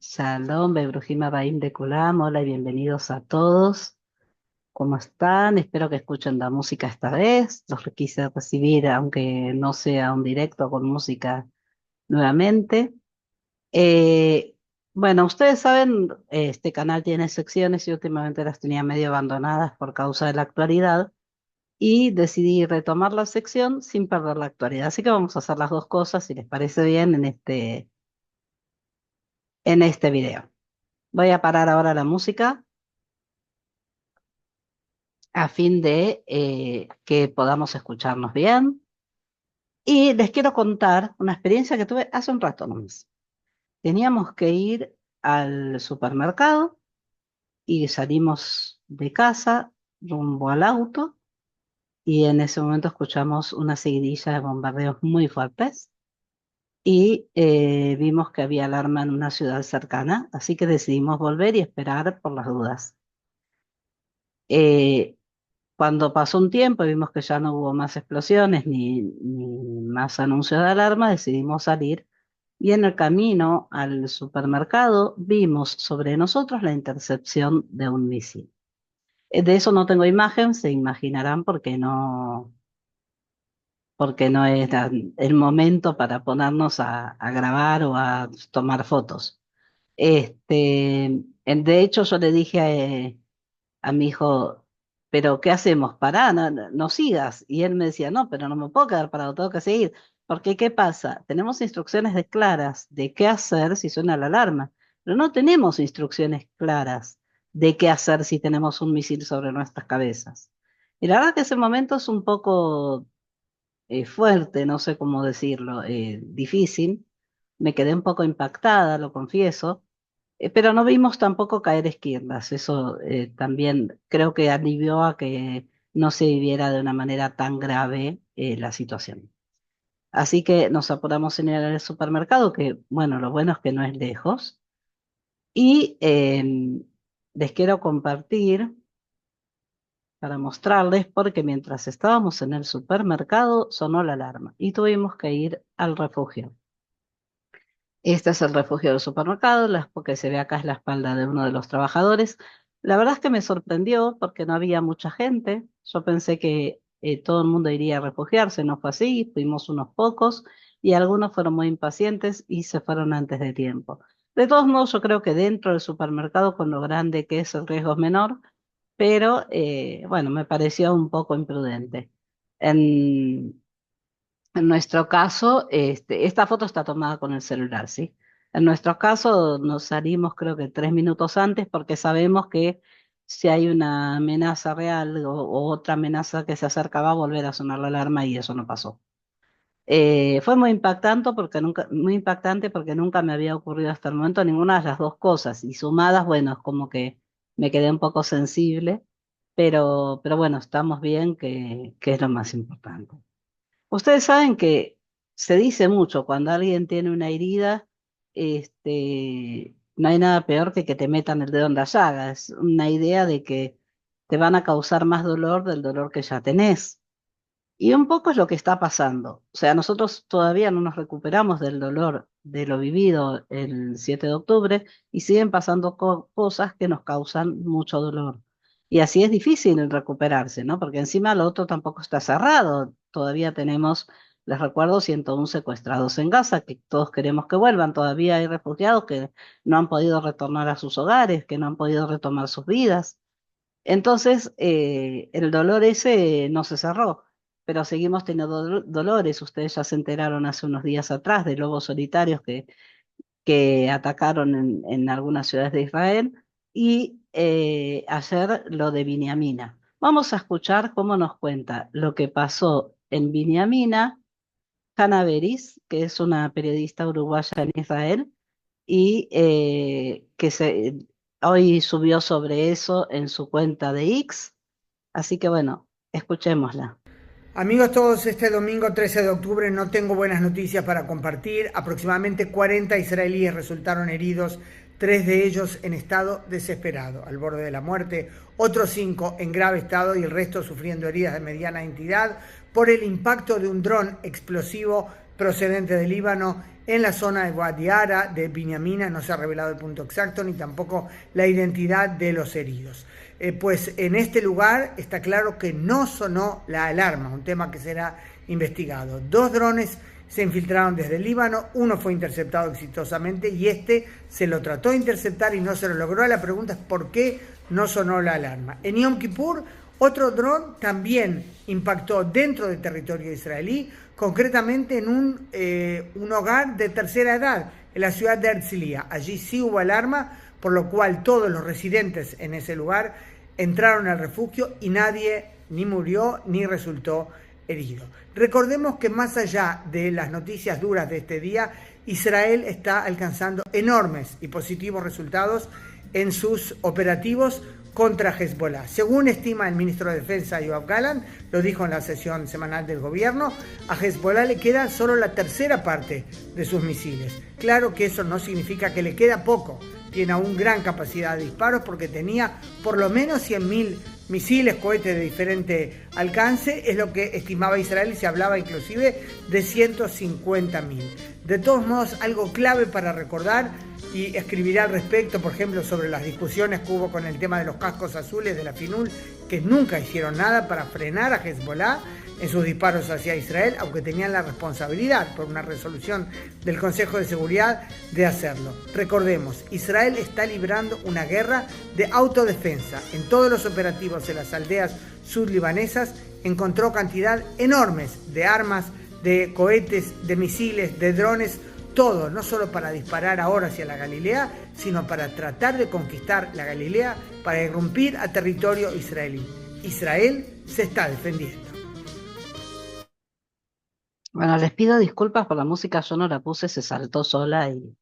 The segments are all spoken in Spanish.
Shalom, Bebrujim Abaim de Kulam, hola y bienvenidos a todos. ¿Cómo están? Espero que escuchen la música esta vez. Los quise recibir, aunque no sea un directo con música nuevamente. Eh, bueno, ustedes saben, este canal tiene secciones y últimamente las tenía medio abandonadas por causa de la actualidad y decidí retomar la sección sin perder la actualidad. Así que vamos a hacer las dos cosas, si les parece bien, en este video. Voy a parar ahora la música a fin de que podamos escucharnos bien. Y les quiero contar una experiencia que tuve hace un rato nomás. Teníamos que ir al supermercado y salimos de casa rumbo al auto y en ese momento escuchamos una seguidilla de bombardeos muy fuertes y vimos que había alarma en una ciudad cercana, así que decidimos volver y esperar por las dudas. Eh, Cuando pasó un tiempo y vimos que ya no hubo más explosiones ni más anuncios de alarma, decidimos salir y en el camino al supermercado vimos sobre nosotros la intercepción de un misil. De eso no tengo imagen, se imaginarán porque no era el momento para ponernos a grabar o a tomar fotos. De hecho, yo le dije a mi hijo, pero ¿qué hacemos? Pará, no sigas. Y él me decía, no, pero no me puedo quedar parado, tengo que seguir. Porque, ¿qué pasa? Tenemos instrucciones claras de qué hacer si suena la alarma, pero no tenemos instrucciones claras de qué hacer si tenemos un misil sobre nuestras cabezas. Y la verdad que ese momento es un poco fuerte, no sé cómo decirlo, difícil. Me quedé un poco impactada, lo confieso, pero no vimos tampoco caer esquirlas. Eso también creo que alivió a que no se viviera de una manera tan grave la situación. Así que nos apuramos en ir al supermercado, que bueno, lo bueno es que no es lejos. Y les quiero compartir para mostrarles, porque mientras estábamos en el supermercado sonó la alarma y tuvimos que ir al refugio. Este es el refugio del supermercado, porque se ve acá es la espalda de uno de los trabajadores. La verdad es que me sorprendió porque no había mucha gente. Yo pensé que todo el mundo iría a refugiarse, no fue así, fuimos unos pocos y algunos fueron muy impacientes y se fueron antes de tiempo. De todos modos, yo creo que dentro del supermercado, con lo grande que es, el riesgo es menor, pero bueno, me pareció un poco imprudente. En, en nuestro caso, esta foto está tomada con el celular, ¿sí? En nuestro caso nos salimos creo que 3 minutos antes porque sabemos que si hay una amenaza real o otra amenaza que se acerca va a volver a sonar la alarma y eso no pasó. Fue muy impactante porque nunca me había ocurrido hasta el momento ninguna de las dos cosas y sumadas, bueno, es como que me quedé un poco sensible, pero bueno, estamos bien, que es lo más importante. Ustedes saben que se dice mucho cuando alguien tiene una herida, no hay nada peor que te metan el dedo en la llaga. Es una idea de que te van a causar más dolor del dolor que ya tenés. Y un poco es lo que está pasando. O sea, nosotros todavía no nos recuperamos del dolor de lo vivido el 7 de octubre y siguen pasando cosas que nos causan mucho dolor. Y así es difícil recuperarse, ¿no? Porque encima lo otro tampoco está cerrado. Todavía tenemos, les recuerdo, 101 secuestrados en Gaza, que todos queremos que vuelvan. Todavía hay refugiados que no han podido retornar a sus hogares, que no han podido retomar sus vidas. Entonces, el dolor ese no se cerró, pero seguimos teniendo dolores. Ustedes ya se enteraron hace unos días atrás de lobos solitarios que atacaron en algunas ciudades de Israel y ayer lo de Biniamina. Vamos a escuchar cómo nos cuenta lo que pasó en Biniamina, Hanna Beris, que es una periodista uruguaya en Israel y hoy subió sobre eso en su cuenta de X. Así que bueno, escuchémosla. Amigos todos, este domingo 13 de octubre no tengo buenas noticias para compartir. Aproximadamente 40 israelíes resultaron heridos, 3 de ellos en estado desesperado, al borde de la muerte, otros 5 en grave estado y el resto sufriendo heridas de mediana entidad por el impacto de un dron explosivo procedente de Líbano en la zona de Wadi Ara, de Binyamina. No se ha revelado el punto exacto ni tampoco la identidad de los heridos. Pues en este lugar está claro que no sonó la alarma, un tema que será investigado. 2 drones se infiltraron desde el Líbano, uno fue interceptado exitosamente y este se lo trató de interceptar y no se lo logró. La pregunta es por qué no sonó la alarma. En Yom Kippur, otro dron también impactó dentro del territorio israelí, concretamente en un hogar de tercera edad en la ciudad de Herzliya. Allí sí hubo alarma, por lo cual todos los residentes en ese lugar entraron al refugio y nadie ni murió ni resultó herido. Recordemos que más allá de las noticias duras de este día, Israel está alcanzando enormes y positivos resultados en sus operativos contra Hezbollah. Según estima el ministro de Defensa Yoav Gallant, lo dijo en la sesión semanal del gobierno, a Hezbollah le queda solo la tercera parte de sus misiles. Claro que eso no significa que le queda poco, tiene aún gran capacidad de disparos porque tenía por lo menos 100.000 misiles, cohetes de diferente alcance, es lo que estimaba Israel y se hablaba inclusive de 150.000. De todos modos, algo clave para recordar, y escribirá al respecto, por ejemplo, sobre las discusiones que hubo con el tema de los cascos azules de la FINUL, que nunca hicieron nada para frenar a Hezbollah en sus disparos hacia Israel, aunque tenían la responsabilidad por una resolución del Consejo de Seguridad de hacerlo. Recordemos, Israel está librando una guerra de autodefensa. En todos los operativos en las aldeas sudlibanesas encontró cantidad enormes de armas, de cohetes, de misiles, de drones, todo, no solo para disparar ahora hacia la Galilea, sino para tratar de conquistar la Galilea, para irrumpir a territorio israelí. Israel se está defendiendo. Bueno, les pido disculpas por la música, yo no la puse, se saltó sola y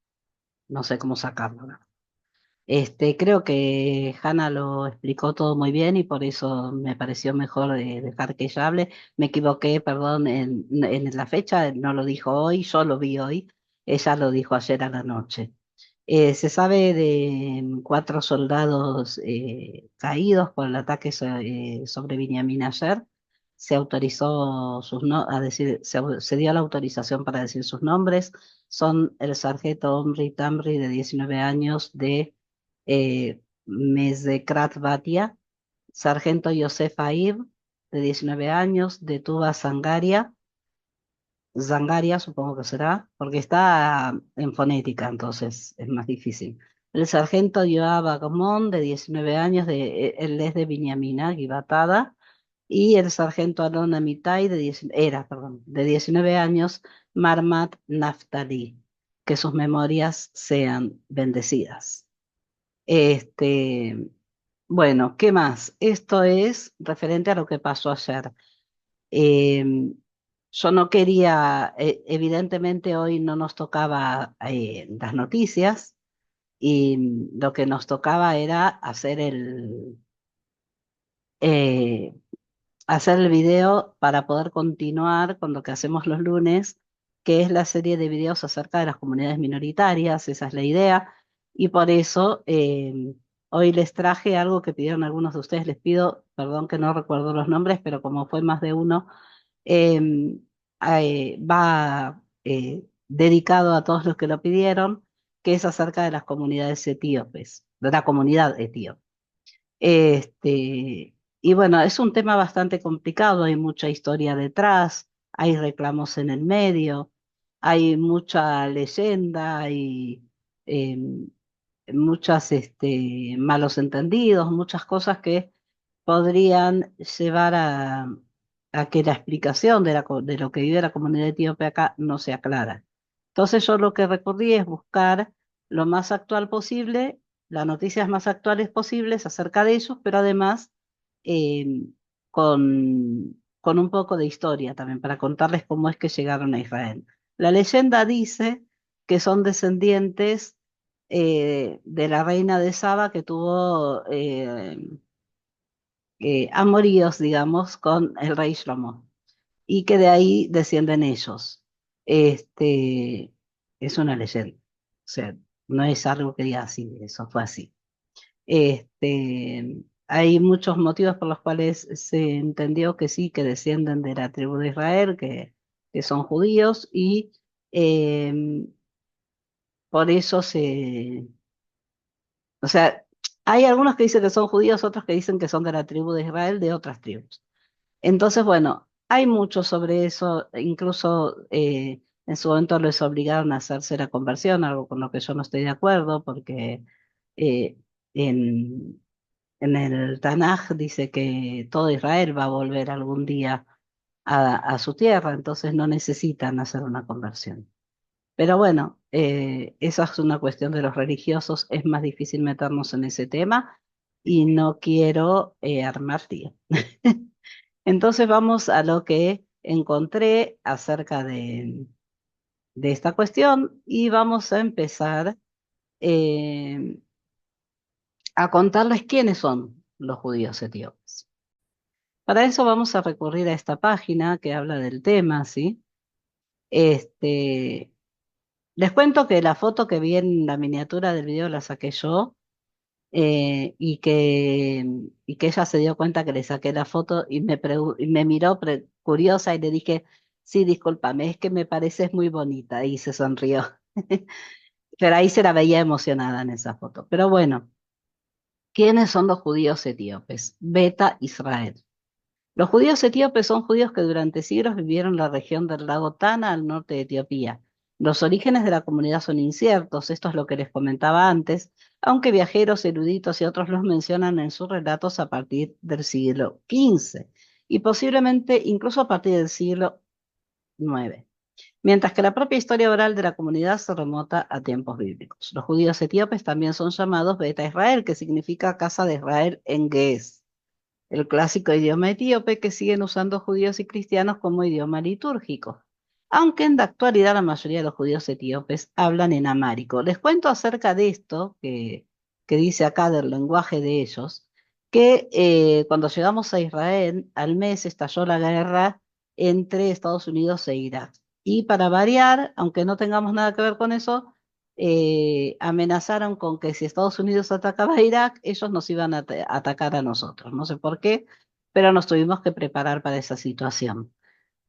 no sé cómo sacarla, ¿no? Creo que Hanna lo explicó todo muy bien y por eso me pareció mejor dejar que ella hable. Me equivoqué, perdón, en la fecha, no lo dijo hoy, yo lo vi hoy, ella lo dijo ayer a la noche. Se sabe de 4 soldados caídos por el ataque sobre Binyamin ayer. Se autorizó a decir, se dio la autorización para decir sus nombres. Son el sargento Omri Tamri, de 19 años, de Mesekrat Batia, sargento Yosef Aib, de 19 años, de Tuba Zangaria, supongo que será, porque está en fonética, entonces es más difícil. El sargento Yoav Agmon, de 19 años, él es de Binyamina, Gibatada, y el sargento Alon Amitai, de 19 años, Marmat Naftali. Que sus memorias sean bendecidas. Bueno, ¿qué más? Esto es referente a lo que pasó ayer. Eh, yo no quería, evidentemente hoy no nos tocaba las noticias y lo que nos tocaba era eh, hacer el video para poder continuar con lo que hacemos los lunes, que es la serie de videos acerca de las comunidades minoritarias, esa es la idea, y por eso hoy les traje algo que pidieron algunos de ustedes, les pido, perdón que no recuerdo los nombres, pero como fue más de uno, va dedicado a todos los que lo pidieron, que es acerca de las comunidades etíopes, de la comunidad etíope. Y bueno, es un tema bastante complicado, hay mucha historia detrás, hay reclamos en el medio, hay mucha leyenda, hay muchas malos entendidos, muchas cosas que podrían llevar a que la explicación de lo que vive la comunidad etíope acá no sea clara. Entonces yo lo que recurrí es buscar lo más actual posible, las noticias más actuales posibles acerca de ellos, pero además eh, con un poco de historia también, para contarles cómo es que llegaron a Israel. La leyenda dice que son descendientes de la reina de Saba que tuvo amoríos, digamos, con el rey Shlomo, y que de ahí descienden ellos. Este, es una leyenda, o sea, no es algo que diga así, eso fue así. Hay muchos motivos por los cuales se entendió que sí, que descienden de la tribu de Israel, que son judíos, y por eso o sea, hay algunos que dicen que son judíos, otros que dicen que son de la tribu de Israel, de otras tribus. Entonces, bueno, hay mucho sobre eso, incluso en su momento les obligaron a hacerse la conversión, algo con lo que yo no estoy de acuerdo, porque eh, en, en el Tanaj dice que todo Israel va a volver algún día a su tierra, entonces no necesitan hacer una conversión. Pero bueno, esa es una cuestión de los religiosos, es más difícil meternos en ese tema y no quiero armar lío. Entonces vamos a lo que encontré acerca de esta cuestión y vamos a empezar eh, a contarles quiénes son los judíos etíopes. Para eso vamos a recurrir a esta página que habla del tema, ¿sí? Este, les cuento que la foto que vi en la miniatura del video la saqué yo y que ella se dio cuenta que le saqué la foto y me miró curiosa y le dije, sí, discúlpame, es que me pareces muy bonita y se sonrió. Pero ahí se la veía emocionada en esa foto. Pero bueno, ¿quiénes son los judíos etíopes? Beta Israel. Los judíos etíopes son judíos que durante siglos vivieron en la región del lago Tana al norte de Etiopía. Los orígenes de la comunidad son inciertos, esto es lo que les comentaba antes, aunque viajeros, eruditos y otros los mencionan en sus relatos a partir del siglo XV y posiblemente incluso a partir del siglo IX, mientras que la propia historia oral de la comunidad se remota a tiempos bíblicos. Los judíos etíopes también son llamados Beta Israel, que significa casa de Israel en Ge'ez, el clásico idioma etíope que siguen usando judíos y cristianos como idioma litúrgico, aunque en la actualidad la mayoría de los judíos etíopes hablan en amárico. Les cuento acerca de esto que dice acá del lenguaje de ellos, que cuando llegamos a Israel, al mes estalló la guerra entre Estados Unidos e Irak. Y para variar, aunque no tengamos nada que ver con eso, amenazaron con que si Estados Unidos atacaba a Irak, ellos nos iban a atacar a nosotros. No sé por qué, pero nos tuvimos que preparar para esa situación.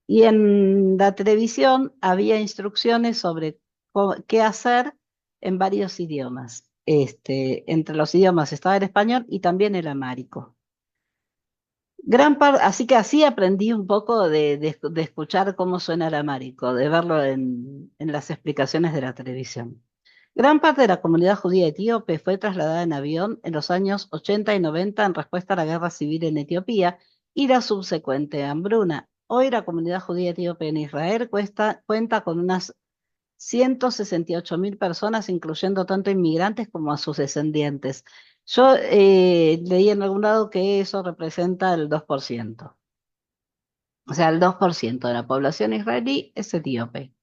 Y en la televisión había instrucciones sobre qué hacer en varios idiomas. Entre los idiomas estaba el español y también el amárico. Así que así aprendí un poco de escuchar cómo suena el amárico, de verlo en las explicaciones de la televisión. Gran parte de la comunidad judía etíope fue trasladada en avión en los años 80 y 90 en respuesta a la guerra civil en Etiopía y la subsecuente hambruna. Hoy la comunidad judía etíope en Israel cuenta con unas 168.000 personas, incluyendo tanto inmigrantes como a sus descendientes. Yo leí en algún lado que eso representa el 2%. O sea, el 2% de la población israelí es etíope.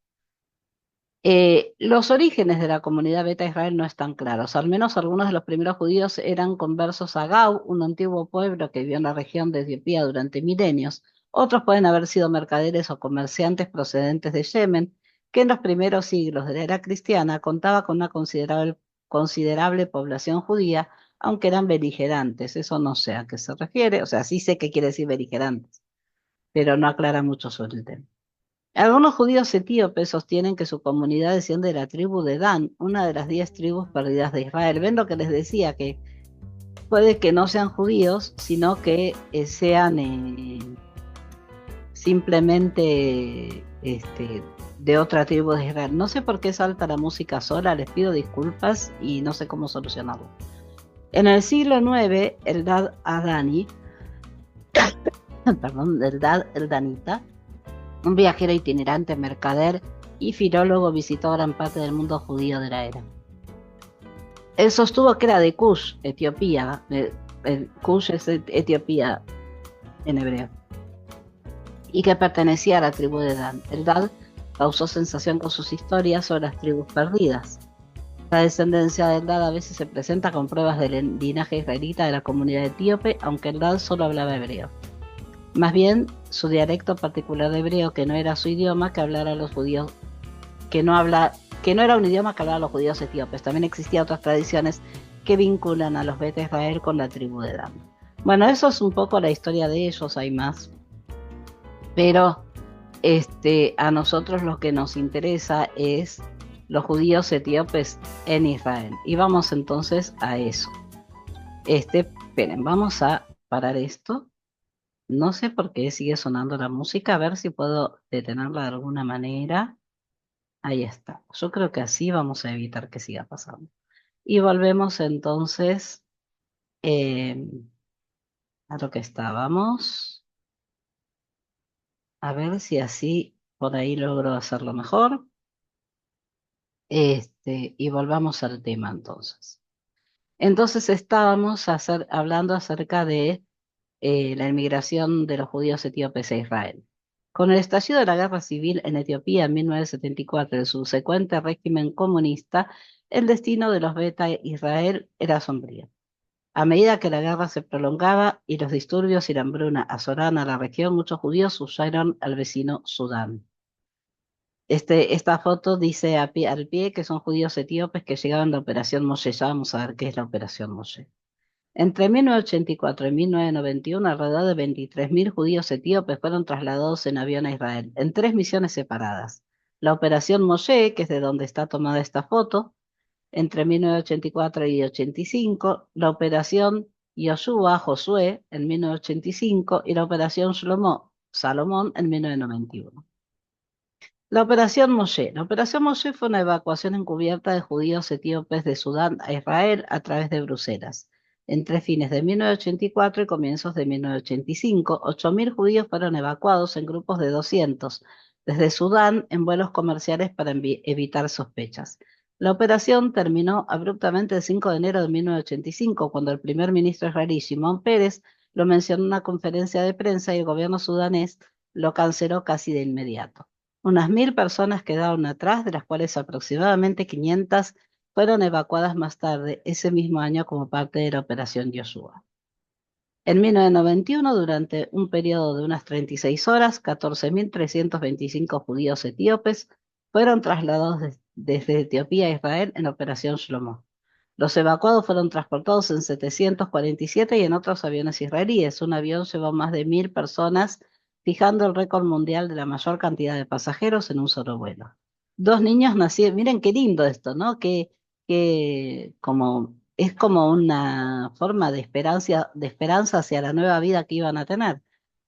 Los orígenes de la comunidad Beta Israel no están claros. Al menos algunos de los primeros judíos eran conversos a Gau, un antiguo pueblo que vivió en la región de Etiopía durante milenios. Otros pueden haber sido mercaderes o comerciantes procedentes de Yemen, que en los primeros siglos de la era cristiana contaba con una considerable población judía, aunque eran beligerantes. Eso no sé a qué se refiere. O sea, sí sé qué quiere decir beligerantes, pero no aclara mucho sobre el tema. Algunos judíos etíopes sostienen que su comunidad desciende de la tribu de Dan, una de las 10 tribus perdidas de Israel. ¿Ven lo que les decía? Que puede que no sean judíos, sino que sean simplemente de otra tribu de Israel. No sé por qué salta la música sola, les pido disculpas y no sé cómo solucionarlo. En el siglo IX, Eldad Adani, perdón, Eldad el Danita, un viajero itinerante, mercader y filólogo, visitó gran parte del mundo judío de la era. Él sostuvo que era de Kush, Etiopía. Kush es Etiopía en hebreo. Y que pertenecía a la tribu de Dan. Eldad causó sensación con sus historias sobre las tribus perdidas. La descendencia de Eldad a veces se presenta con pruebas del linaje israelita de la comunidad etíope, aunque Eldad solo hablaba hebreo. Más bien, su dialecto particular de hebreo, que no era su idioma, que hablara a los judíos, que no era un idioma que hablara a los judíos etíopes. También existían otras tradiciones que vinculan a los Bet Israel con la tribu de Dan. Bueno, eso es un poco la historia de ellos, hay más. Pero a nosotros lo que nos interesa es los judíos etíopes en Israel. Y vamos entonces a eso. Esperen, vamos a parar esto. No sé por qué sigue sonando la música, a ver si puedo detenerla de alguna manera. Ahí está. Yo creo que así vamos a evitar que siga pasando. Y volvemos entonces eh, a lo que estábamos. A ver si así por ahí logro hacerlo mejor. Y volvamos al tema entonces. Entonces estábamos hablando acerca de la inmigración de los judíos etíopes a Israel. Con el estallido de la guerra civil en Etiopía en 1974 y el subsecuente régimen comunista, el destino de los Beta Israel era sombrío. A medida que la guerra se prolongaba y los disturbios y la hambruna azoraban a la región, muchos judíos huyeron al vecino Sudán. Esta foto dice al pie que son judíos etíopes que llegaban de Operación Moshe. Ya vamos a ver qué es la Operación Moshe. Entre 1984 y 1991, alrededor de 23.000 judíos etíopes fueron trasladados en avión a Israel, en tres misiones separadas. La Operación Moshe, que es de donde está tomada esta foto, entre 1984 y 85, la Operación Yoshua, Josué, en 1985, y la Operación Shlomo, Salomón, en 1991. La Operación Moshe. La Operación Moshe fue una evacuación encubierta de judíos etíopes de Sudán a Israel a través de Bruselas. Entre fines de 1984 y comienzos de 1985, 8.000 judíos fueron evacuados en grupos de 200 desde Sudán en vuelos comerciales para evitar sospechas. La operación terminó abruptamente el 5 de enero de 1985, cuando el primer ministro israelí Shimon Peres lo mencionó en una conferencia de prensa y el gobierno sudanés lo canceló casi de inmediato. Unas 1.000 personas quedaron atrás, de las cuales aproximadamente 500 fueron evacuadas más tarde, ese mismo año, como parte de la Operación Yoshua. En 1991, durante un periodo de unas 36 horas, 14.325 judíos etíopes fueron trasladados desde Etiopía a Israel en la Operación Shlomo. Los evacuados fueron transportados en 747 y en otros aviones israelíes. Un avión llevó más de 1.000 personas, fijando el récord mundial de la mayor cantidad de pasajeros en un solo vuelo. Dos niños nacieron, miren qué lindo esto, ¿no? Es como una forma de esperanza hacia la nueva vida que iban a tener.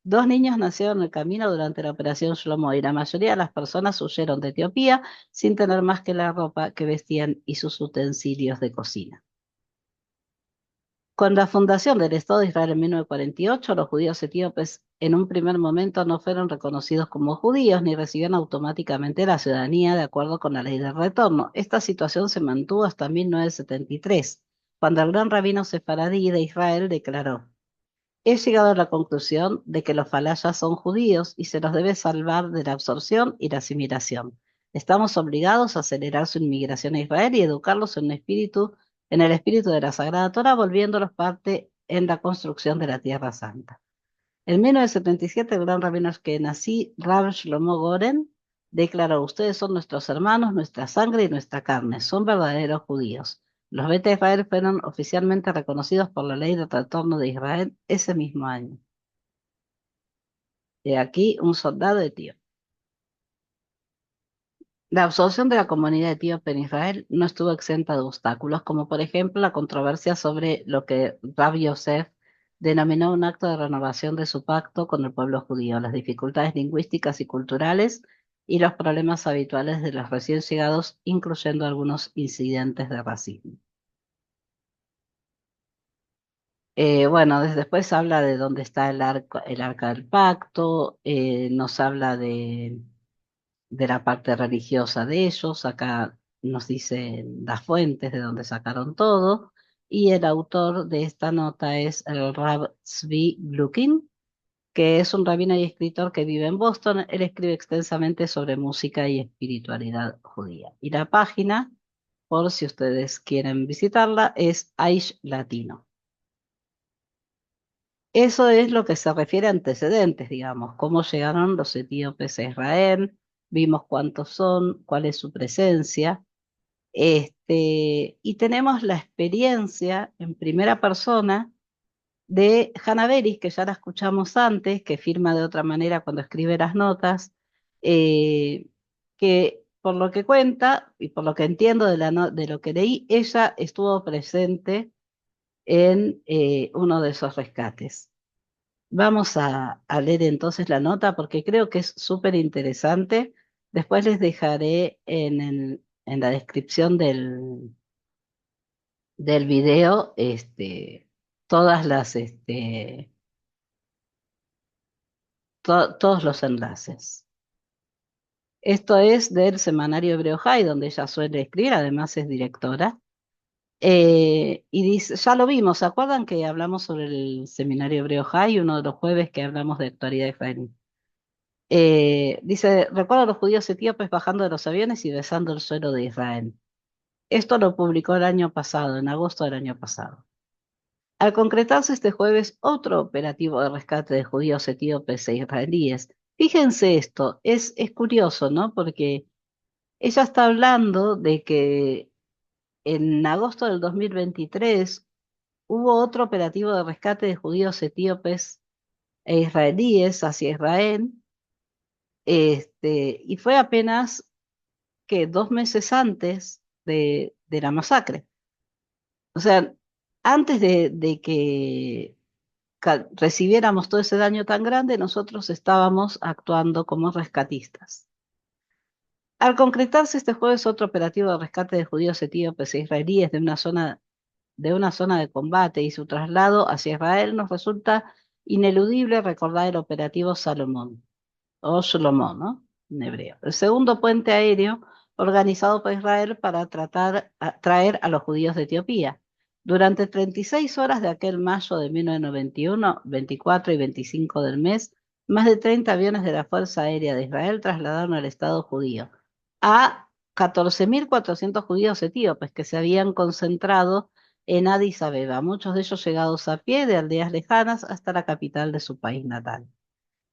Dos niños nacieron en el camino durante la Operación Shlomo y la mayoría de las personas huyeron de Etiopía sin tener más que la ropa que vestían y sus utensilios de cocina. Con la fundación del Estado de Israel en 1948, los judíos etíopes en un primer momento no fueron reconocidos como judíos ni recibían automáticamente la ciudadanía de acuerdo con la ley del retorno. Esta situación se mantuvo hasta 1973, cuando el gran rabino sefaradí de Israel declaró: he llegado a la conclusión de que los falayas son judíos y se los debe salvar de la absorción y la asimilación. Estamos obligados a acelerar su inmigración a Israel y educarlos en el espíritu de la Sagrada Torá, volviéndolos parte en la construcción de la Tierra Santa. En 1977, el gran rabino Ashkenazi, Rav Shlomo Goren, declaró: ustedes son nuestros hermanos, nuestra sangre y nuestra carne, son verdaderos judíos. Los Beta Israel fueron oficialmente reconocidos por la ley de retorno de Israel ese mismo año. De aquí un soldado etíope. La absorción de la comunidad etíope en Israel no estuvo exenta de obstáculos, como por ejemplo la controversia sobre lo que Rav Yosef denominó un acto de renovación de su pacto con el pueblo judío, las dificultades lingüísticas y culturales y los problemas habituales de los recién llegados, incluyendo algunos incidentes de racismo. Bueno, después habla de dónde está el arca del pacto, nos habla de la parte religiosa de ellos, acá nos dice las fuentes de donde sacaron todo, y el autor de esta nota es el Rav Tzvi Gluckin, que es un rabino y escritor que vive en Boston. Él escribe extensamente sobre música y espiritualidad judía. Y la página, por si ustedes quieren visitarla, es Aish Latino. Eso es lo que se refiere a antecedentes, digamos, cómo llegaron los etíopes a Israel, vimos cuántos son, cuál es su presencia, y tenemos la experiencia en primera persona de Hannah Beris, que ya la escuchamos antes, que firma de otra manera cuando escribe las notas, eh, que por lo que cuenta y por lo que entiendo de lo que leí, ella estuvo presente en uno de esos rescates. Vamos a leer entonces la nota porque creo que es súper interesante. Después les dejaré en la descripción del video todas todos los enlaces. Esto es del semanario Hebreo High, donde ella suele escribir, además es directora. Y dice, ya lo vimos, ¿se acuerdan que hablamos sobre el seminario Hebreo High, uno de los jueves que hablamos de actualidad israelí? Dice, recuerdo a los judíos etíopes bajando de los aviones y besando el suelo de Israel. Esto lo publicó el año pasado, en agosto del año pasado. Al concretarse este jueves otro operativo de rescate de judíos etíopes e israelíes, fíjense esto, es curioso, ¿no? Porque ella está hablando de que en agosto del 2023 hubo otro operativo de rescate de judíos etíopes e israelíes hacia Israel, y fue apenas que 2 meses antes de la masacre. O sea, antes de que recibiéramos todo ese daño tan grande, nosotros estábamos actuando como rescatistas. Al concretarse este jueves otro operativo de rescate de judíos etíopes e israelíes de una zona de combate y su traslado hacia Israel, nos resulta ineludible recordar el operativo Salomón, o Shlomo, ¿no? En hebreo. El segundo puente aéreo organizado por Israel para traer a los judíos de Etiopía. Durante 36 horas de aquel mayo de 1991, 24 y 25 del mes, más de 30 aviones de la Fuerza Aérea de Israel trasladaron al Estado judío a 14.400 judíos etíopes que se habían concentrado en Addis Abeba, muchos de ellos llegados a pie de aldeas lejanas hasta la capital de su país natal.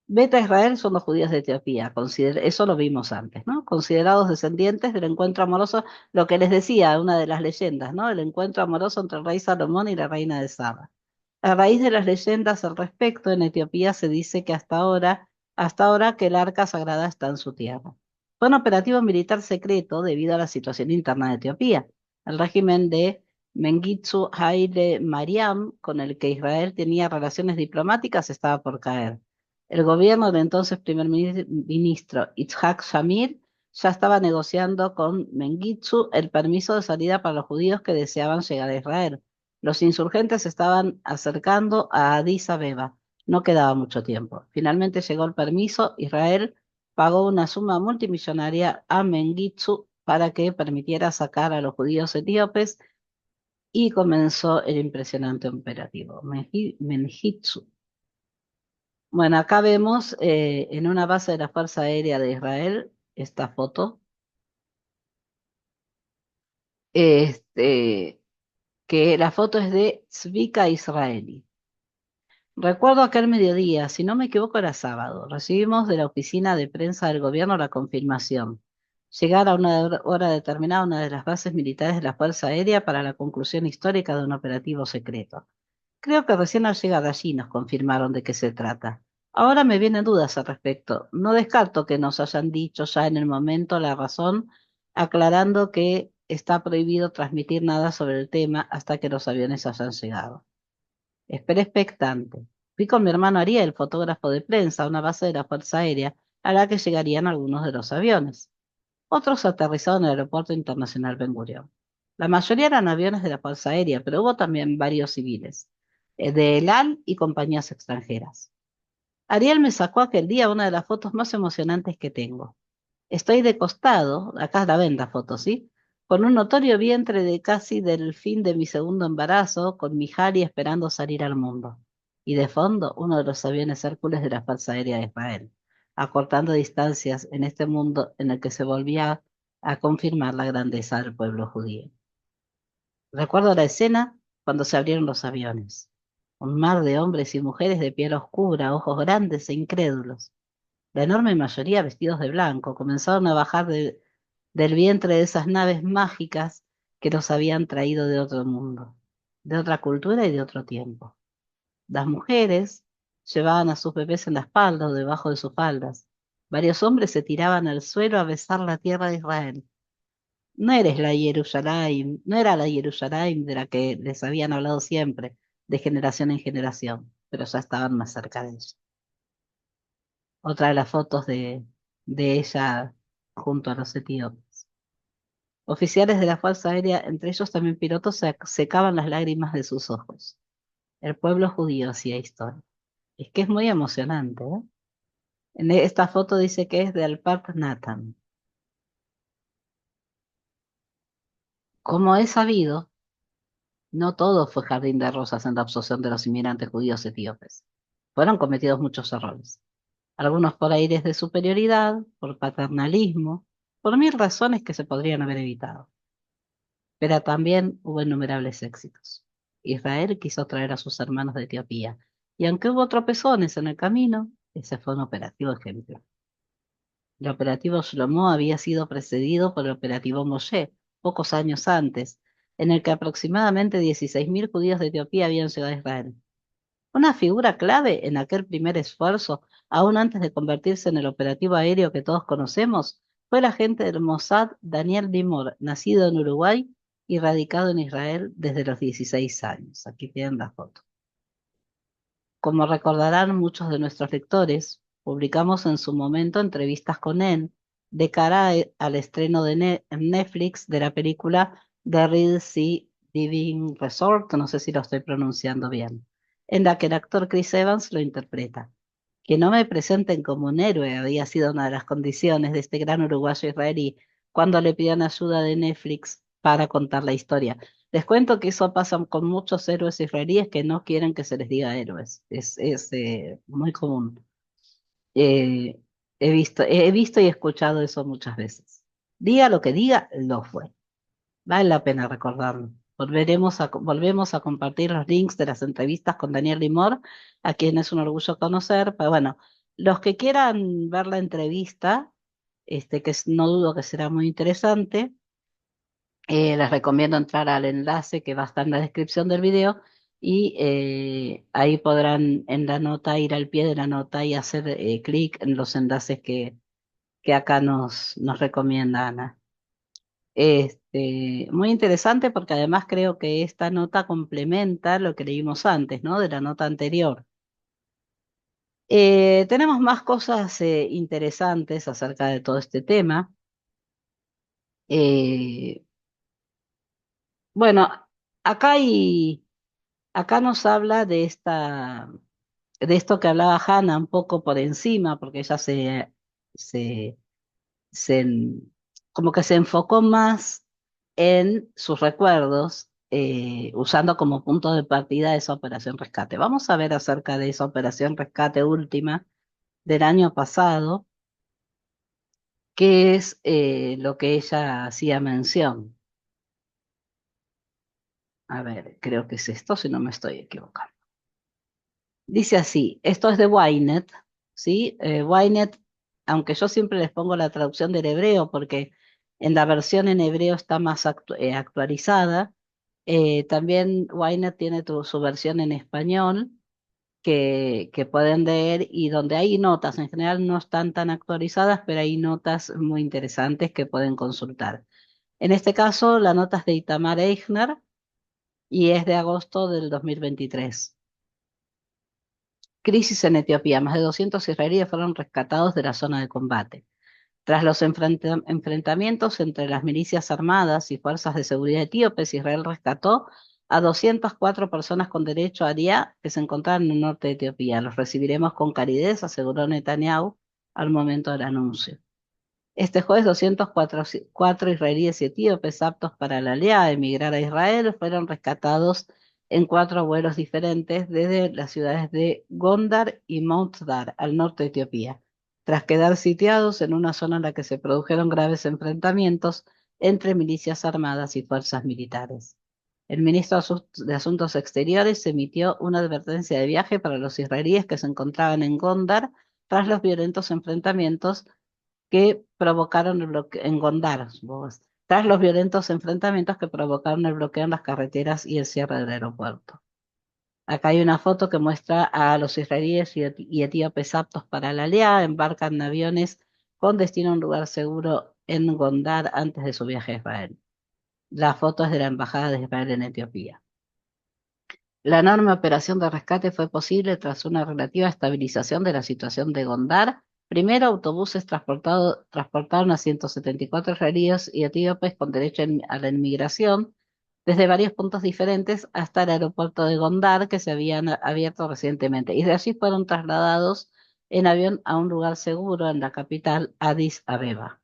Beta Israel son los judíos de Etiopía, eso lo vimos antes, ¿no? Considerados descendientes del encuentro amoroso, lo que les decía, una de las leyendas, ¿no? El encuentro amoroso entre el rey Salomón y la reina de Saba. A raíz de las leyendas al respecto, en Etiopía se dice que hasta ahora que el arca sagrada está en su tierra. Fue un operativo militar secreto debido a la situación interna de Etiopía. El régimen de Mengistu Haile Mariam, con el que Israel tenía relaciones diplomáticas, estaba por caer. El gobierno del entonces primer ministro Itzhak Shamir ya estaba negociando con Mengistu el permiso de salida para los judíos que deseaban llegar a Israel. Los insurgentes se estaban acercando a Addis Abeba. No quedaba mucho tiempo. Finalmente llegó el permiso. Israel pagó una suma multimillonaria a Mengistu para que permitiera sacar a los judíos etíopes y comenzó el impresionante operativo. Mengistu. Bueno, acá vemos en una base de la Fuerza Aérea de Israel esta foto, este, que la foto es de Zvika Israeli. Recuerdo aquel mediodía, si no me equivoco era sábado, recibimos de la oficina de prensa del gobierno la confirmación. Llegar a una hora determinada a una de las bases militares de la Fuerza Aérea para la conclusión histórica de un operativo secreto. Creo que recién al llegar allí nos confirmaron de qué se trata. Ahora me vienen dudas al respecto. No descarto que nos hayan dicho ya en el momento la razón, aclarando que está prohibido transmitir nada sobre el tema hasta que los aviones hayan llegado. Esperé expectante. Fui con mi hermano Ariel, fotógrafo de prensa, a una base de la Fuerza Aérea, a la que llegarían algunos de los aviones. Otros aterrizaron en el Aeropuerto Internacional Ben Gurión. La mayoría eran aviones de la Fuerza Aérea, pero hubo también varios civiles, de El Al y compañías extranjeras. Ariel me sacó aquel día una de las fotos más emocionantes que tengo. Estoy de costado, acá la ven la foto, ¿sí? Con un notorio vientre de casi del fin de mi segundo embarazo, con mi Jari esperando salir al mundo. Y de fondo, uno de los aviones Hércules de la Fuerza Aérea de Israel, acortando distancias en este mundo en el que se volvía a confirmar la grandeza del pueblo judío. Recuerdo la escena cuando se abrieron los aviones. Un mar de hombres y mujeres de piel oscura, ojos grandes e incrédulos. La enorme mayoría vestidos de blanco comenzaron a bajar del vientre de esas naves mágicas que los habían traído de otro mundo, de otra cultura y de otro tiempo. Las mujeres llevaban a sus bebés en la espalda o debajo de sus faldas. Varios hombres se tiraban al suelo a besar la tierra de Israel. No era la Jerusalén de la que les habían hablado siempre, de generación en generación, pero ya estaban más cerca de ella. Otra de las fotos de ella junto a los etíopes. Oficiales de la Fuerza Aérea, entre ellos también pilotos, secaban las lágrimas de sus ojos. El pueblo judío hacía historia. Es que es muy emocionante, ¿eh? Esta foto dice que es de Alpart Nathan. Como he sabido, no todo fue jardín de rosas en la absorción de los inmigrantes judíos etíopes. Fueron cometidos muchos errores. Algunos por aires de superioridad, por paternalismo, por mil razones que se podrían haber evitado. Pero también hubo innumerables éxitos. Israel quiso traer a sus hermanos de Etiopía, y aunque hubo tropezones en el camino, ese fue un operativo ejemplar. El operativo Shlomo había sido precedido por el operativo Moshe, pocos años antes, en el que aproximadamente 16.000 judíos de Etiopía habían llegado a Israel. Una figura clave en aquel primer esfuerzo, aún antes de convertirse en el operativo aéreo que todos conocemos, fue el agente del Mossad Daniel Dimor, nacido en Uruguay y radicado en Israel desde los 16 años. Aquí tienen la foto. Como recordarán muchos de nuestros lectores, publicamos en su momento entrevistas con él de cara al estreno en Netflix de la película The Red Sea Diving Resort, no sé si lo estoy pronunciando bien, en la que el actor Chris Evans lo interpreta. Que no me presenten como un héroe había sido una de las condiciones de este gran uruguayo israelí cuando le pidieron ayuda de Netflix para contar la historia. Les cuento que eso pasa con muchos héroes israelíes que no quieren que se les diga héroes. Es muy común. Eh, he visto y escuchado eso muchas veces. Diga lo que diga, lo fue. Vale la pena recordarlo. Volvemos a compartir los links de las entrevistas con Daniel Limor, a quien es un orgullo conocer. Pero bueno, los que quieran ver la entrevista, no dudo que será muy interesante, les recomiendo entrar al enlace que va a estar en la descripción del video y ahí podrán en la nota ir al pie de la nota y hacer clic en los enlaces que acá nos recomienda Ana. Muy interesante porque además creo que esta nota complementa lo que leímos antes, ¿no? De la nota anterior. Tenemos más cosas interesantes acerca de todo este tema. Eh, bueno, acá acá nos habla de esto que hablaba Hannah un poco por encima, porque ella se, se en- como que se enfocó más en sus recuerdos, usando como punto de partida esa operación rescate. Vamos a ver acerca de esa operación rescate última del año pasado, que es lo que ella hacía mención. A ver, creo que es esto, si no me estoy equivocando. Dice así, esto es de Ynet, ¿sí? Ynet, aunque yo siempre les pongo la traducción del hebreo porque en la versión en hebreo está más actualizada, también Ynet tiene su versión en español que pueden leer y donde hay notas, en general no están tan actualizadas, pero hay notas muy interesantes que pueden consultar. En este caso, la nota es de Itamar Eichner y es de agosto del 2023. Crisis en Etiopía. Más de 200 israelíes fueron rescatados de la zona de combate. Tras los enfrentamientos entre las milicias armadas y fuerzas de seguridad etíopes, Israel rescató a 204 personas con derecho a Ariá que se encontraban en el norte de Etiopía. Los recibiremos con calidez, aseguró Netanyahu al momento del anuncio. Este jueves, 204 israelíes y etíopes aptos para la Aliá a emigrar a Israel fueron rescatados en 4 vuelos diferentes desde las ciudades de Gondar y Mount Dar, al norte de Etiopía, tras quedar sitiados en una zona en la que se produjeron graves enfrentamientos entre milicias armadas y fuerzas militares. El ministro de Asuntos Exteriores emitió una advertencia de viaje para los israelíes que se encontraban en Gondar tras los violentos enfrentamientos que provocaron el bloqueo en Gondar, tras los violentos enfrentamientos que provocaron el bloqueo en las carreteras y el cierre del aeropuerto. Acá hay una foto que muestra a los israelíes y etíopes aptos para la alía, embarcan en aviones con destino a un lugar seguro en Gondar antes de su viaje a Israel. La foto es de la Embajada de Israel en Etiopía. La enorme operación de rescate fue posible tras una relativa estabilización de la situación de Gondar. Primero, autobuses transportaron a 174 israelíes y etíopes con derecho a la inmigración desde varios puntos diferentes hasta el aeropuerto de Gondar, que se habían abierto recientemente, y de allí fueron trasladados en avión a un lugar seguro en la capital, Addis Abeba.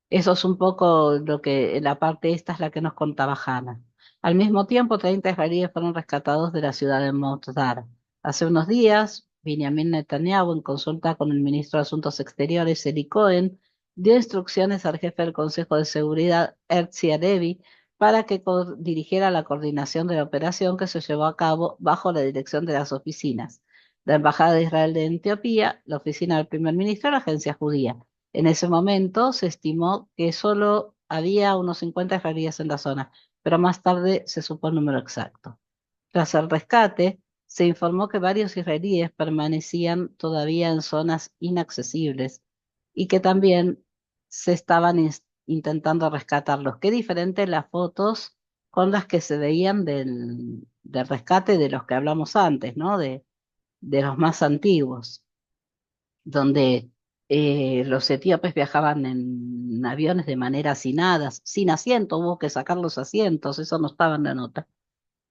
Eso es un poco lo que, la parte esta es la que nos contaba Hanna. Al mismo tiempo, 30 israelíes fueron rescatados de la ciudad de Mostar. Hace unos días, Benjamin Netanyahu, en consulta con el ministro de Asuntos Exteriores, Eli Cohen, dio instrucciones al jefe del Consejo de Seguridad, Herzi Halevi, para que dirigiera la coordinación de la operación que se llevó a cabo bajo la dirección de las oficinas, la Embajada de Israel en Etiopía, la Oficina del Primer Ministro y la Agencia Judía. En ese momento se estimó que solo había unos 50 israelíes en la zona, pero más tarde se supo el número exacto. Tras el rescate, se informó que varios israelíes permanecían todavía en zonas inaccesibles y que también se estaban intentando rescatarlos. Qué diferente las fotos con las que se veían del rescate de los que hablamos antes, ¿no? De los más antiguos donde los etíopes viajaban en aviones de manera hacinadas, sin asiento, hubo que sacar los asientos, eso no estaba en la nota.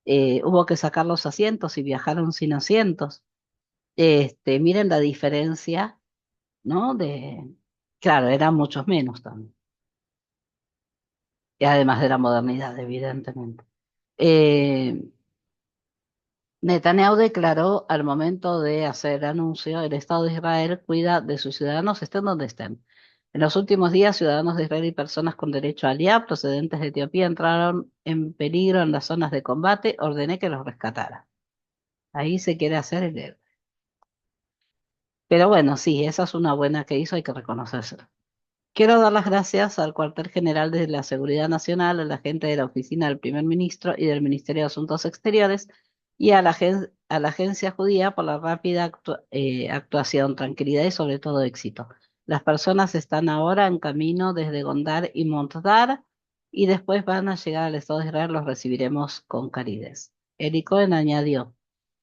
Hubo que sacar los asientos y viajaron sin asientos. Miren la diferencia, ¿no? Claro, eran muchos menos también, y además de la modernidad, evidentemente. Eh, Netanyahu declaró al momento de hacer el anuncio, el Estado de Israel cuida de sus ciudadanos estén donde estén. En los últimos días, ciudadanos de Israel y personas con derecho a aliyá procedentes de Etiopía entraron en peligro en las zonas de combate, ordené que los rescatara. Ahí se quiere hacer el héroe. Pero bueno, sí, esa es una buena que hizo, hay que reconocerse. Quiero dar las gracias al cuartel general de la Seguridad Nacional, a la gente de la oficina del primer ministro y del Ministerio de Asuntos Exteriores y a a la agencia judía por la rápida actuación, tranquilidad y sobre todo éxito. Las personas están ahora en camino desde Gondar y Montdar y después van a llegar al Estado de Israel, los recibiremos con calidez. Eli Cohen añadió,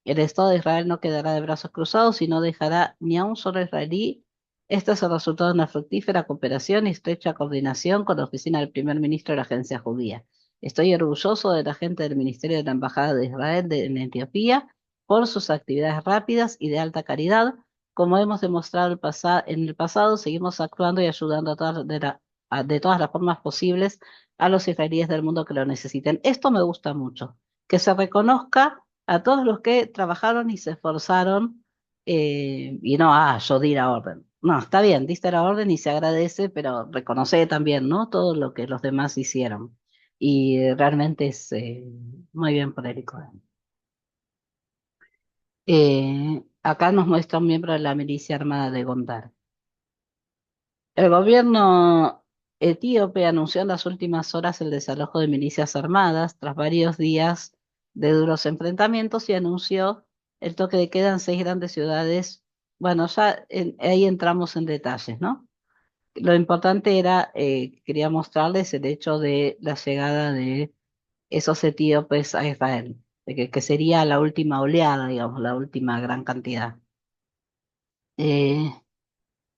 el Estado de Israel no quedará de brazos cruzados y no dejará ni a un solo israelí. Este es el resultado de una fructífera cooperación y estrecha coordinación con la oficina del primer ministro de la agencia judía. Estoy orgulloso de la gente del Ministerio de la Embajada de Israel en Etiopía por sus actividades rápidas y de alta calidad. Como hemos demostrado en el pasado, seguimos actuando y ayudando de todas las formas posibles a los israelíes del mundo que lo necesiten. Esto me gusta mucho, que se reconozca a todos los que trabajaron y se esforzaron y no, yo di la orden. No, está bien, diste la orden y se agradece, pero reconoce también, ¿no? Todo lo que los demás hicieron. Y realmente es muy bien por Eric Cohen. Acá nos muestra un miembro de la milicia armada de Gondar. El gobierno etíope anunció en las últimas horas el desalojo de milicias armadas tras varios días de duros enfrentamientos y anunció el toque de queda en 6 grandes ciudades. Bueno, ya ahí entramos en detalles, ¿no? Lo importante era, quería mostrarles el hecho de la llegada de esos etíopes a Israel, que sería la última oleada, digamos, la última gran cantidad. Eh,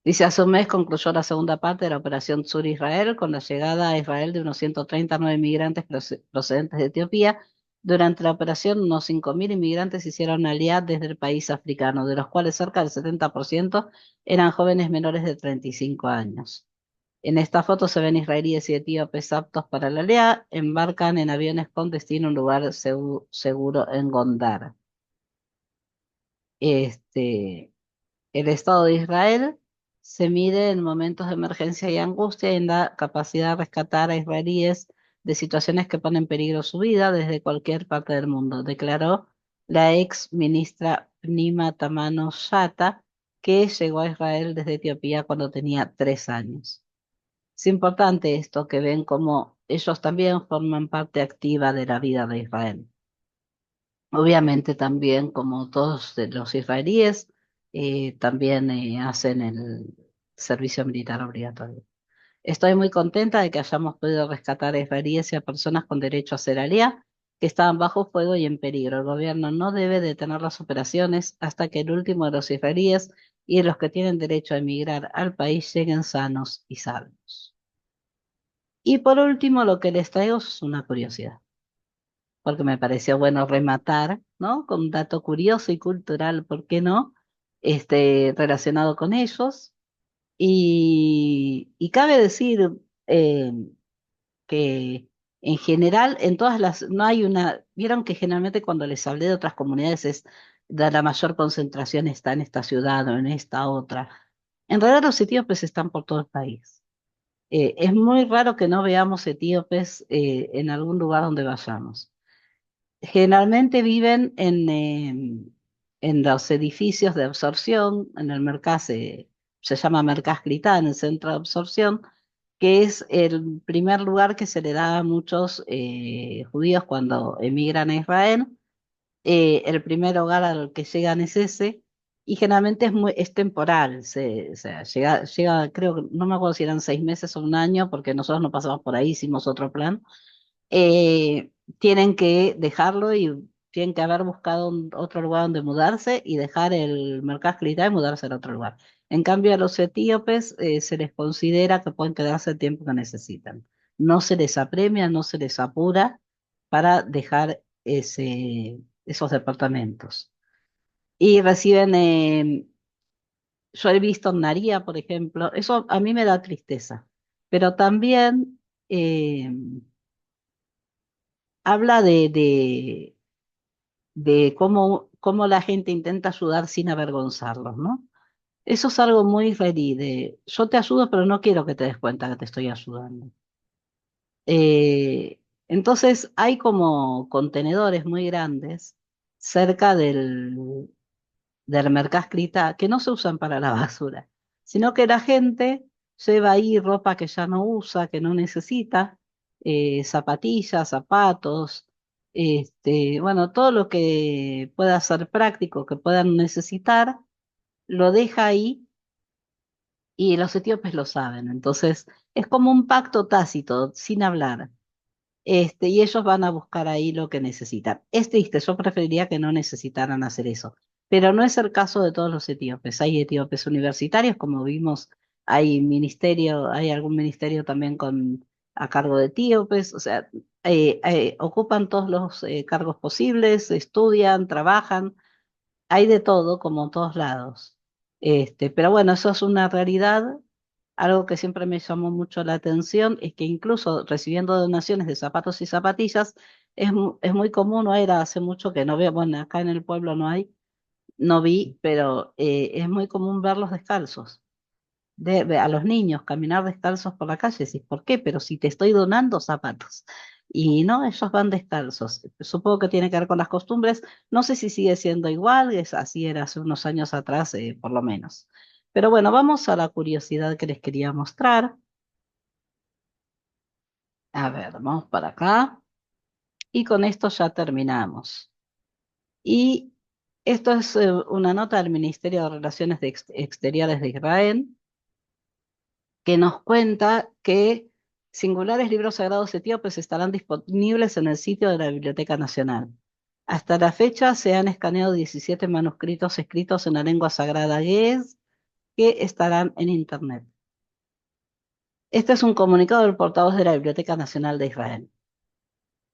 Dice, hace un mes concluyó la segunda parte de la Operación Sur Israel con la llegada a Israel de unos 139 inmigrantes procedentes de Etiopía. Durante la operación, unos 5.000 inmigrantes hicieron aliyá desde el país africano, de los cuales cerca del 70% eran jóvenes menores de 35 años. En esta foto se ven israelíes y etíopes aptos para la aliyá, embarcan en aviones con destino a un lugar seguro en Gondar. Este, el Estado de Israel se mide en momentos de emergencia y angustia y en la capacidad de rescatar a israelíes de situaciones que ponen en peligro su vida desde cualquier parte del mundo, declaró la ex ministra Pnima Tamano-Shata, que llegó a Israel desde Etiopía cuando tenía 3 años. Es importante esto, que ven como ellos también forman parte activa de la vida de Israel. Obviamente también, como todos los israelíes, también hacen el servicio militar obligatorio. Estoy muy contenta de que hayamos podido rescatar a israelíes y a personas con derecho a ser alía que estaban bajo fuego y en peligro. El gobierno no debe detener las operaciones hasta que el último de los israelíes y de los que tienen derecho a emigrar al país lleguen sanos y salvos. Y por último, lo que les traigo es una curiosidad, porque me pareció bueno rematar, ¿no? Con un dato curioso y cultural, ¿por qué no? Relacionado con ellos. Y cabe decir, eh, que en general, en todas no hay una, vieron que generalmente cuando les hablé de otras comunidades es la mayor concentración está en esta ciudad o en esta otra. En realidad los etíopes están por todo el país. Es muy raro que no veamos etíopes en algún lugar donde vayamos. Generalmente viven en los edificios de absorción, en el mercado se llama Mercaz Critá, en el centro de absorción, que es el primer lugar que se le da a muchos judíos cuando emigran a Israel. El primer hogar al que llegan es ese, y generalmente es temporal, o sea, creo que, no me acuerdo si eran 6 meses o un año, porque nosotros no pasamos por ahí, hicimos otro plan. Tienen que dejarlo y tienen que haber buscado otro lugar donde mudarse y dejar el mercado y mudarse al otro lugar. En cambio, a los etíopes se les considera que pueden quedarse el tiempo que necesitan. No se les apremia, no se les apura para dejar esos departamentos. Y reciben, yo he visto en Naría, por ejemplo, eso a mí me da tristeza, pero también eh, habla de cómo la gente intenta ayudar sin avergonzarlos, ¿no? Eso es algo muy israelí, de yo te ayudo, pero no quiero que te des cuenta que te estoy ayudando. Entonces hay como contenedores muy grandes cerca del Mercascrita que no se usan para la basura, sino que la gente lleva ahí ropa que ya no usa, que no necesita, zapatillas, zapatos, bueno, todo lo que pueda ser práctico, que puedan necesitar, lo deja ahí y los etíopes lo saben. Entonces, es como un pacto tácito, sin hablar. Y ellos van a buscar ahí lo que necesitan. Es triste, yo preferiría que no necesitaran hacer eso, pero no es el caso de todos los etíopes. Hay etíopes universitarios, como vimos, hay algún ministerio también a cargo de etíopes, o sea, ocupan todos los cargos posibles, estudian, trabajan, hay de todo, como en todos lados. Pero bueno, eso es una realidad. Algo que siempre me llamó mucho la atención es que incluso recibiendo donaciones de zapatos y zapatillas, es muy común, no era hace mucho que no veo, bueno, acá en el pueblo no hay, no vi, pero es muy común verlos descalzos, a los niños caminar descalzos por la calle. Decís, ¿por qué? Pero si te estoy donando zapatos. Y no, ellos van descalzos. Supongo que tiene que ver con las costumbres. No sé si sigue siendo igual, así era hace unos años atrás, por lo menos. Pero bueno, vamos a la curiosidad que les quería mostrar. A ver, vamos para acá. Y con esto ya terminamos. Y esto es una nota del Ministerio de Relaciones Exteriores de Israel que nos cuenta que singulares libros sagrados etíopes estarán disponibles en el sitio de la Biblioteca Nacional. Hasta la fecha se han escaneado 17 manuscritos escritos en la lengua sagrada ge'ez que estarán en Internet. Este es un comunicado del portavoz de la Biblioteca Nacional de Israel.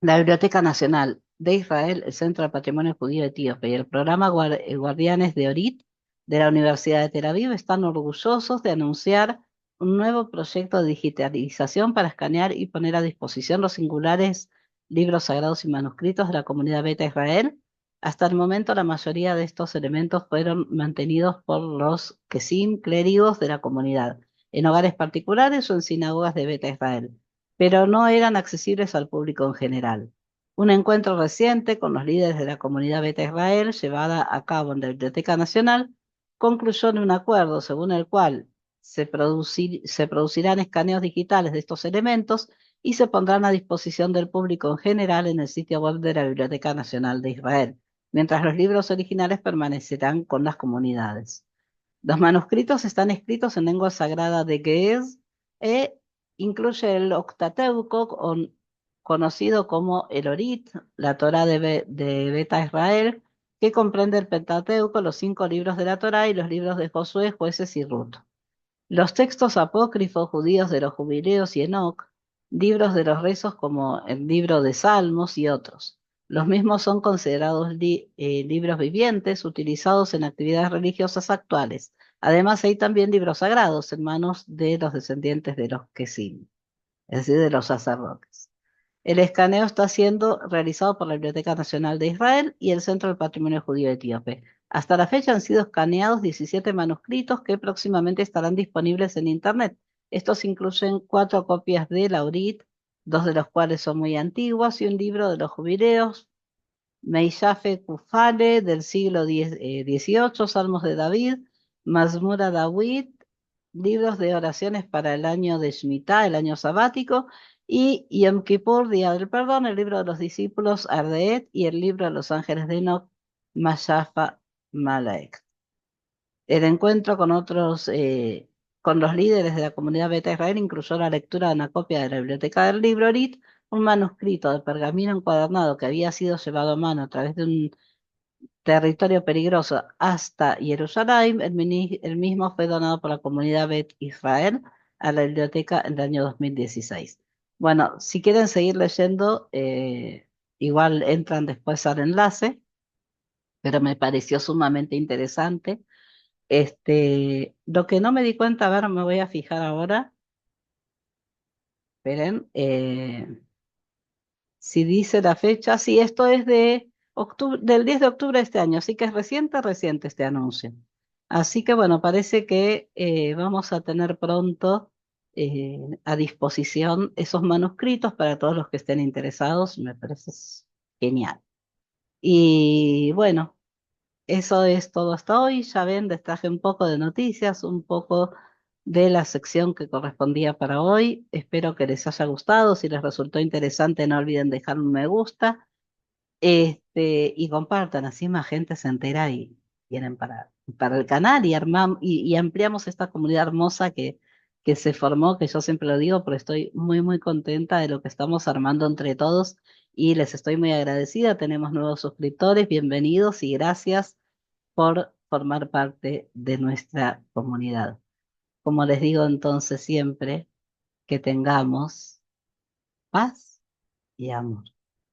La Biblioteca Nacional de Israel, el Centro del Patrimonio Judío Etíope y el programa Guardianes de Orit de la Universidad de Tel Aviv están orgullosos de anunciar un nuevo proyecto de digitalización para escanear y poner a disposición los singulares libros sagrados y manuscritos de la comunidad Beta Israel. Hasta el momento, la mayoría de estos elementos fueron mantenidos por los Kesim, clérigos de la comunidad, en hogares particulares o en sinagogas de Beta Israel, pero no eran accesibles al público en general. Un encuentro reciente con los líderes de la comunidad Beta Israel, llevada a cabo en la Biblioteca Nacional, concluyó en un acuerdo según el cual se producirán escaneos digitales de estos elementos y se pondrán a disposición del público en general en el sitio web de la Biblioteca Nacional de Israel. mientras los libros originales permanecerán con las comunidades. Los manuscritos están escritos en lengua sagrada de Ge'ez e incluye el Octateuco, conocido como el Orit, la Torá de Beta Israel, que comprende el Pentateuco, los 5 libros de la Torá y los libros de Josué, Jueces y Ruth. Los textos apócrifos judíos de los Jubileos y Enoc, libros de los rezos como el libro de Salmos y otros. Los mismos son considerados libros vivientes utilizados en actividades religiosas actuales. Además, hay también libros sagrados en manos de los descendientes de los Kesim, es decir, de los sacerdotes. El escaneo está siendo realizado por la Biblioteca Nacional de Israel y el Centro del Patrimonio Judío Etíope. Hasta la fecha han sido escaneados 17 manuscritos que próximamente estarán disponibles en Internet. Estos incluyen 4 copias de Laurit, 2 de los cuales son muy antiguas, y un libro de los jubileos, Meishafe Kufale del siglo XVIII, Salmos de David, Mazmura David, libros de oraciones para el año de Shemitah, el año sabático, y Yom Kippur, Día del Perdón, el libro de los discípulos Ardeet y el libro de los ángeles de Enoch, Mashafa Malaek. El encuentro con los líderes de la comunidad Beta Israel incluyó la lectura de una copia de la biblioteca del libro Orit, un manuscrito de pergamino encuadernado que había sido llevado a mano a través de un territorio peligroso hasta Jerusalén. El mismo fue donado por la comunidad Bet Israel a la biblioteca en el año 2016. Bueno, si quieren seguir leyendo, igual entran después al enlace, pero me pareció sumamente interesante. Lo que no me di cuenta, a ver, me voy a fijar ahora. Esperen, si dice la fecha, sí, esto es de octubre, del 10 de octubre de este año, así que es reciente, reciente este anuncio. Así que bueno, parece que vamos a tener pronto a disposición esos manuscritos para todos los que estén interesados. Me parece genial. Y bueno, eso es todo hasta hoy. Ya ven, les traje un poco de noticias, un poco de la sección que correspondía para hoy. Espero que les haya gustado. Si les resultó interesante, no olviden dejar un me gusta, y compartan, así más gente se entera y vienen para el canal y y ampliamos esta comunidad hermosa que se formó, que yo siempre lo digo, pero estoy muy, muy contenta de lo que estamos armando entre todos y les estoy muy agradecida. Tenemos nuevos suscriptores, bienvenidos y gracias por formar parte de nuestra comunidad. Como les digo entonces siempre, que tengamos paz y amor.